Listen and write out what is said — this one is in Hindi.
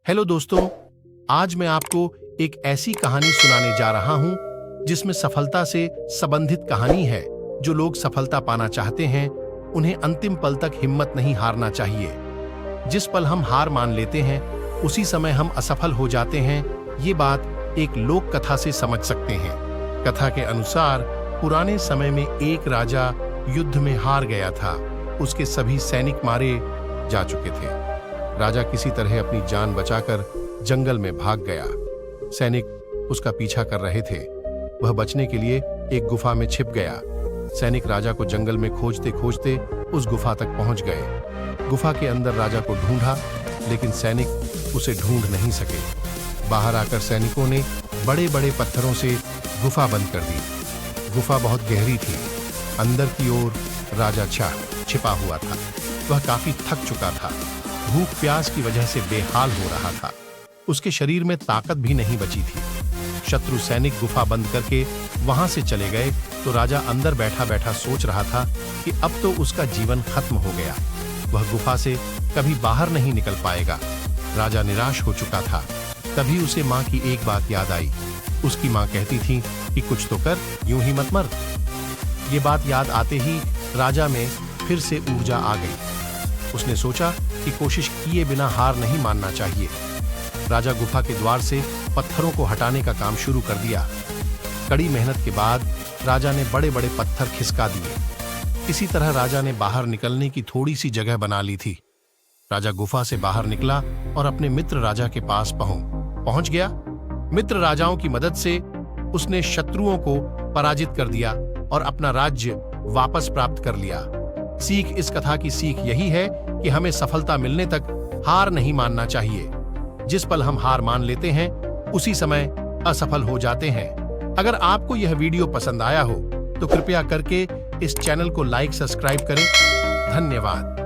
हेलो दोस्तों, आज मैं आपको एक ऐसी कहानी सुनाने जा रहा हूं जिसमें सफलता से संबंधित कहानी है। जो लोग सफलता पाना चाहते हैं उन्हें अंतिम पल तक हिम्मत नहीं हारना चाहिए। जिस पल हम हार मान लेते हैं उसी समय हम असफल हो जाते हैं। ये बात एक लोक कथा से समझ सकते हैं। कथा के अनुसार पुराने समय में एक राजा युद्ध में हार गया था। उसके सभी सैनिक मारे जा चुके थे। राजा किसी तरह अपनी जान बचाकर जंगल में भाग गया। सैनिक उसका पीछा कर रहे थे। वह बचने के लिए एक गुफा में छिप गया। सैनिक राजा को जंगल में खोजते खोजते उस गुफा तक पहुंच गए। गुफा के अंदर राजा को ढूंढा, लेकिन सैनिक उसे ढूंढ नहीं सके। बाहर आकर सैनिकों ने बड़े बड़े पत्थरों से गुफा बंद कर दी। गुफा बहुत गहरी थी। अंदर की ओर राजा छिपा हुआ था। वह काफी थक चुका था। भूख प्यास की वजह से बेहाल हो रहा था। उसके शरीर में ताकत भी नहीं बची थी। शत्रु सैनिक गुफा बंद करके वहां से चले गए तो राजा अंदर बैठा बैठा सोच रहा था कि अब तो उसका जीवन खत्म हो गया। वह गुफा से कभी बाहर नहीं निकल पाएगा। राजा निराश हो चुका था। तभी उसे माँ की एक बात याद आई। उसकी माँ कहती थी कि कुछ तो कर, यूं ही मत मर। ये बात याद आते ही राजा में फिर से ऊर्जा आ गई। उसने सोचा कि कोशिश किए बिना हार नहीं मानना चाहिए। राजा गुफा के द्वार से पत्थरों को हटाने का काम शुरू कर दिया। कड़ी मेहनत के बाद राजा ने बड़े बड़े पत्थर खिसका दिए। इसी तरह राजा ने बाहर निकलने की थोड़ी सी जगह बना ली थी। राजा गुफा से बाहर निकला और अपने मित्र राजा के पास पहुंच गया। मित्र राजाओं की मदद से उसने शत्रुओं को पराजित कर दिया और अपना राज्य वापस प्राप्त कर लिया। सीख इस कथा की सीख यही है कि हमें सफलता मिलने तक हार नहीं मानना चाहिए। जिस पल हम हार मान लेते हैं उसी समय असफल हो जाते हैं। अगर आपको यह वीडियो पसंद आया हो तो कृपया करके इस चैनल को लाइक सब्सक्राइब करें। धन्यवाद।